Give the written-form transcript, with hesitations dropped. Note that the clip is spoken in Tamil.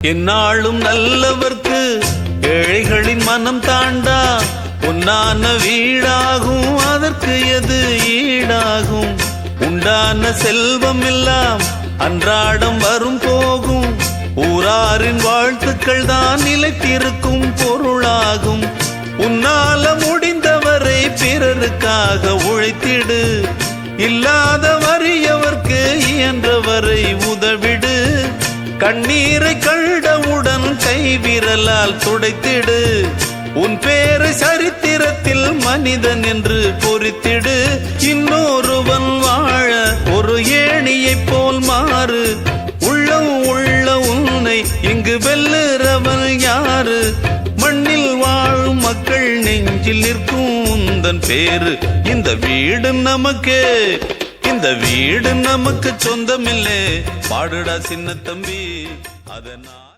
என்னாலும் நல்லவர்க்கு ஏழைகளின் மனம் தாண்டா பொன்னான வீடாகும் அதற்கு எது ஈடாகும் உண்டான செல்வம் எல்லாம் அன்றாடம் வரும் போகும் ஊராரின் வாழ்த்துக்கள் தான் நிலைத்திருக்கும் பொருளாகும் உன்னால முடிந்தவரை பிறருக்காக உழைத்திடு இல்லாத வறியவர்க்கு இயன்றவரை உதவிடு கண்ணீரை கண்டவுடன் கைவிரலால் துடைத்திடு உன் பேரை சரித்திரத்தில் மனிதன் என்று பொறித்திடு இன்னொருவன் வாழ ஒரு ஏணியைப் போல் மாறு உள்ளம் உள்ள உன்னை இங்கு வெல்லுறவன் யாரு மண்ணில் வாழும் மக்கள் நெஞ்சில் நிற்கும் உந்தன் பேரு இந்த வீடு நமக்கே இந்த வீடு நமக்கு சொந்தமில்லை பாடுடா சின்ன தம்பி அதனால்